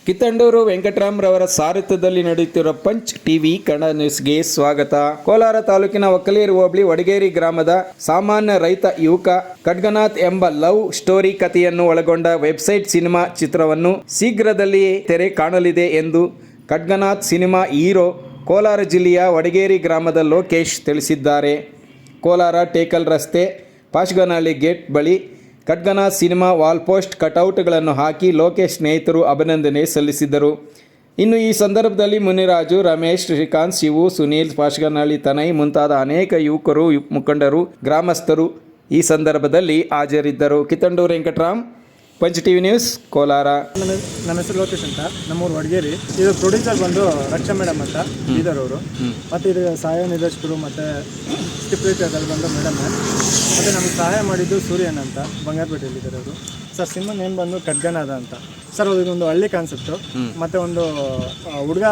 ಕಿತ್ತಂಡೂರು ವೆಂಕಟರಾಮರವರ ಸಾರಥ್ಯದಲ್ಲಿ ನಡೆಯುತ್ತಿರುವ punch TV Kannada ನ್ಯೂಸ್ಗೆ ಸ್ವಾಗತ. ಕೋಲಾರ ತಾಲೂಕಿನ ಒಕ್ಕಲೇರಿ ಹೋಬಳಿ ವಡಗೇರಿ ಗ್ರಾಮದ ಸಾಮಾನ್ಯ ರೈತ ಯುವಕ ಖಡ್ಗನಾಥ್ ಎಂಬ ಲವ್ ಸ್ಟೋರಿ ಕಥೆಯನ್ನು ಒಳಗೊಂಡ ವೆಬ್ಸೈಟ್ ಸಿನಿಮಾ ಚಿತ್ರವನ್ನು ಶೀಘ್ರದಲ್ಲಿಯೇ ತೆರೆ ಕಾಣಲಿದೆ ಎಂದು ಖಡ್ಗನಾಥ್ ಸಿನಿಮಾ ಹೀರೋ ಕೋಲಾರ ಜಿಲ್ಲೆಯ ವಡಗೇರಿ ಗ್ರಾಮದ ಲೋಕೇಶ್ ತಿಳಿಸಿದ್ದಾರೆ. ಕೋಲಾರ ಟೇಕಲ್ ರಸ್ತೆ ಪಾಶ್ಗನಹಳ್ಳಿ ಗೇಟ್ ಬಳಿ ಖಡ್ಗನಾಥ್ ಸಿನಿಮಾ ವಾಲ್ ಪೋಸ್ಟ್ ಕಟೌಟ್ಗಳನ್ನು ಹಾಕಿ ಲೋಕೇಶ್ ಸ್ನೇಹಿತರು ಅಭಿನಂದನೆ ಸಲ್ಲಿಸಿದರು. ಇನ್ನು ಈ ಸಂದರ್ಭದಲ್ಲಿ ಮುನಿರಾಜು, ರಮೇಶ್, ಶ್ರೀಕಾಂತ್, ಶಿವು, ಸುನೀಲ್, ಪಾಶ್ಗನಹಳ್ಳಿ ತನೈ ಮುಂತಾದ ಅನೇಕ ಯುವಕರು, ಮುಖಂಡರು, ಗ್ರಾಮಸ್ಥರು ಈ ಸಂದರ್ಭದಲ್ಲಿ ಹಾಜರಿದ್ದರು. Kittandur Venkatram, Panch TV news, Kolar. ನನ್ನ ಹೆಸರು ಲೋಕೇಶ್ ಅಂತ, ನಮ್ಮೂರು ವಡಗೇರಿ. ಇದು ಪ್ರೊಡ್ಯೂಸರ್ ಬಂದು ರಕ್ಷಾ ಮೇಡಮ್ ಅಂತ ಬೀದರ್ ಅವರು, ಮತ್ತು ಇದು ಸಹಾಯ ನಿರ್ದೇಶಕರು ಮತ್ತು ಸ್ಕ್ರಿಪ್ಟ್ ರೈಟರ್ ಬಂದು ಮೇಡಮ್, ಮತ್ತು ನಮಗೆ ಸಹಾಯ ಮಾಡಿದ್ದು ಸೂರ್ಯನ್ ಅಂತ ಬಂಗಾರಪೇಟೆಯಲ್ಲಿದ್ದಾರೆ ಅವರು. ಸರ್ ಸಿನಿಮಾ ನೇಮ್ ಬಂದು ಖಡ್ಗನಾಥ ಅಂತ. ಸರ್ ಇದೊಂದು ಹಳ್ಳಿ ಕಾನ್ಸೆಪ್ಟು, ಮತ್ತು ಒಂದು ಹುಡುಗ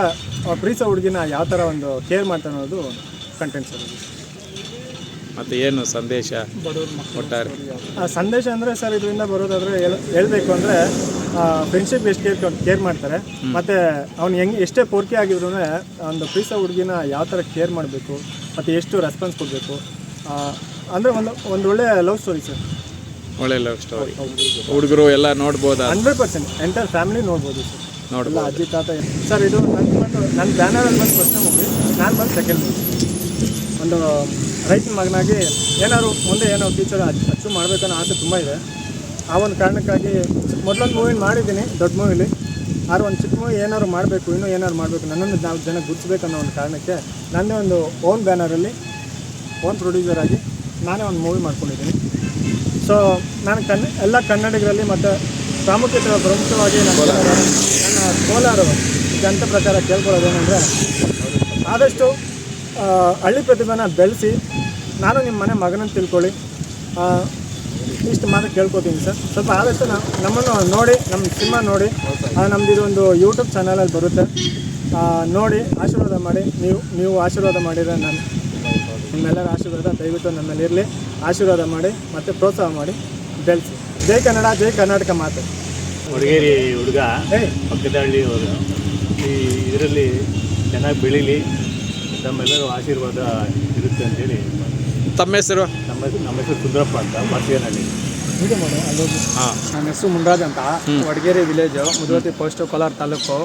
ಪ್ರೀತಿಸೋ ಹುಡುಗಿನ ಯಾವ ಥರ ಒಂದು ಕೇರ್ ಮಾಡ್ತಾ ಅನ್ನೋದು ಕಂಟೆಂಟ್ ಸರ್. ಮತ್ತು ಏನು ಸಂದೇಶ ಕೊಟ್ಟಾರೆ? ಸಂದೇಶ ಅಂದರೆ ಸರ್ ಇದರಿಂದ ಬರೋದಾದರೆ ಹೇಳಬೇಕು ಅಂದರೆ ಫ್ರೆಂಡ್ಶಿಪ್ ಎಷ್ಟು ಕೇರ್ ಮಾಡ್ತಾರೆ, ಮತ್ತು ಅವ್ನು ಎಷ್ಟೇ ಪೋರ್ಕೆ ಆಗಿದ್ರು ಒಂದು ಪ್ರೀತಿಸೋ ಹುಡುಗಿನ ಯಾವ ಥರ ಕೇರ್ ಮಾಡಬೇಕು ಮತ್ತು ಎಷ್ಟು ರೆಸ್ಪಾನ್ಸ್ ಕೊಡಬೇಕು, ಅಂದರೆ ಒಂದು ಒಳ್ಳೆ ಲವ್ ಸ್ಟೋರಿ ಸರ್. ಒಳ್ಳೆ ಲವ್ ಸ್ಟೋರಿ. ಹುಡುಗರು ಎಲ್ಲ ನೋಡ್ಬೋದು. 100% ಎಂಟರ್ ಫ್ಯಾಮಿಲಿ ನೋಡ್ಬೋದು ಸರ್. ನೋಡಲ್ಲ ಅಜ್ಜಿ ತಾತ ಸರ್. ಇದು ನನ್ನ ಬ್ಯಾನರಲ್ಲಿ ಬಂದು ಫಸ್ಟ್ನೇ ಮೂವಿ, ನಾನು ಬಂದು ಸೆಕೆಂಡ್ ಮೂವಿ. ಒಂದು ರೈತನ ಮಗನಾಗಿ ಏನಾದ್ರು ಮುಂದೆ ಏನೋ ಫ್ಯೂಚರ್ ಅಚೀವ್ ಮಾಡಬೇಕನ್ನೋ ಆಸೆ ತುಂಬ ಇದೆ. ಆ ಒಂದು ಕಾರಣಕ್ಕಾಗಿ ಮೊದಲೊಂದು ಮೂವಿ ಮಾಡಿದ್ದೀನಿ, ದೊಡ್ಡ ಮೂವಿಲಿ. ಆದ್ರೆ ಒಂದು ಚಿಕ್ಕ ಮೂವಿ ಏನಾದ್ರು ಮಾಡಬೇಕು, ಇನ್ನೂ ಏನಾದ್ರು ಮಾಡಬೇಕು, ನನ್ನನ್ನು ನಾವು ಜನ ಗುರುತಿಸ್ಬೇಕನ್ನೋ ಒಂದು ಕಾರಣಕ್ಕೆ ನನ್ನೇ ಒಂದು ಓನ್ ಬ್ಯಾನರಲ್ಲಿ ಓನ್ ಪ್ರೊಡ್ಯೂಸರ್ ಆಗಿ ನಾನೇ ಒಂದು ಮೂವಿ ಮಾಡ್ಕೊಂಡಿದ್ದೀನಿ. ಸೊ ನಾನು ಎಲ್ಲ ಕನ್ನಡಿಗರಲ್ಲಿ ಮತ್ತು ಪ್ರಮುಖವಾಗಿ ನನ್ನ ಕೋಲಾರ ಜನತೆ ಪ್ರಕಾರ ಕೇಳ್ಕೊಳ್ಳೋದೇನೆಂದರೆ, ಆದಷ್ಟು ಹಳ್ಳಿ ಪ್ರತಿಭೆನ ಬೆಳೆಸಿ ನಾನು ನಿಮ್ಮ ಮನೆ ಮಗನನ್ನು ತಿಳ್ಕೊಳ್ಳಿ, ಇಷ್ಟು ಮಾತ್ರ ಕೇಳ್ಕೊತೀನಿ ಸರ್. ಸ್ವಲ್ಪ ಆದಷ್ಟು ನಮ್ಮನ್ನು ನೋಡಿ, ನಮ್ಮ ಸಿನಿಮಾ ನೋಡಿ, ನಮ್ಮದು ಇದೊಂದು ಯೂಟ್ಯೂಬ್ ಚಾನಲಲ್ಲಿ ಬರುತ್ತೆ, ನೋಡಿ ಆಶೀರ್ವಾದ ಮಾಡಿ. ನೀವು ಆಶೀರ್ವಾದ ಮಾಡಿದರೆ ನಿಮ್ಮೆಲ್ಲರ ಆಶೀರ್ವಾದ ದಯವಿಟ್ಟು ನನ್ನ ಮೇಲೆ ಇರಲಿ. ಆಶೀರ್ವಾದ ಮಾಡಿ ಮತ್ತು ಪ್ರೋತ್ಸಾಹ ಮಾಡಿ ಬೆಳೆಸಿ. ಜೈ ಕನ್ನಡ, ಜೈ ಕರ್ನಾಟಕ ಮಾತು. ವಡಗೇರಿ ಹುಡುಗ ಪಕ್ಕದ ಹಳ್ಳಿಯವರು ಈ ಇದರಲ್ಲಿ ಚೆನ್ನಾಗಿ ಬೆಳೀಲಿ, ನಮ್ಮೆಲ್ಲರೂ ಆಶೀರ್ವಾದ ಇರುತ್ತೆ ಅಂತೇಳಿ. ತಮ್ಮ ಹೆಸರು? ನಮ್ಮ ಹೆಸರು ಕುಂದ್ರಪ್ಪ ಅಂತ, ಪಾಶ್ಗನಹಳ್ಳಿ. ನನ್ನ ಹೆಸರು ಮುನ್ರಾಜ್ ಅಂತ, ವಡಗೇರಿ ವಿಲೇಜು, ಮುದ್ರತಿ ಪೋಸ್ಟು, ಕೋಲಾರ ತಾಲೂಕು.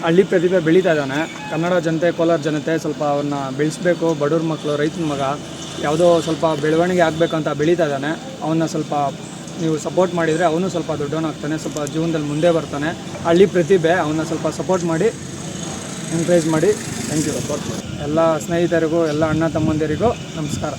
ಹಳ್ಳಿ ಪ್ರತಿಭೆ ಬೆಳೀತಾ ಇದ್ದಾನೆ. ಕನ್ನಡ ಜನತೆ, ಕೋಲಾರ ಜನತೆ ಸ್ವಲ್ಪ ಅವ್ರನ್ನ ಬೆಳೆಸಬೇಕು. ಬಡವ್ರ ಮಕ್ಕಳು, ರೈತನ ಮಗ, ಯಾವುದೋ ಸ್ವಲ್ಪ ಬೆಳವಣಿಗೆ ಆಗಬೇಕಂತ ಬೆಳೀತಾ ಇದ್ದಾನೆ. ಅವನ್ನ ಸ್ವಲ್ಪ ನೀವು ಸಪೋರ್ಟ್ ಮಾಡಿದರೆ ಅವನು ಸ್ವಲ್ಪ ದೊಡ್ಡವನಾಗ್ತಾನೆ, ಸ್ವಲ್ಪ ಜೀವನದಲ್ಲಿ ಮುಂದೆ ಬರ್ತಾನೆ. ಹಳ್ಳಿ ಪ್ರತಿಭೆ, ಅವನ್ನ ಸ್ವಲ್ಪ ಸಪೋರ್ಟ್ ಮಾಡಿ, ಎಂಕರೇಜ್ ಮಾಡಿ. Thank you. ಸಪೋರ್ಟ್ ಮಾಡಿ ಎಲ್ಲ ಸ್ನೇಹಿತರಿಗೂ, ಎಲ್ಲ ಅಣ್ಣ ತಮ್ಮಂದಿರಿಗೂ ನಮಸ್ಕಾರ.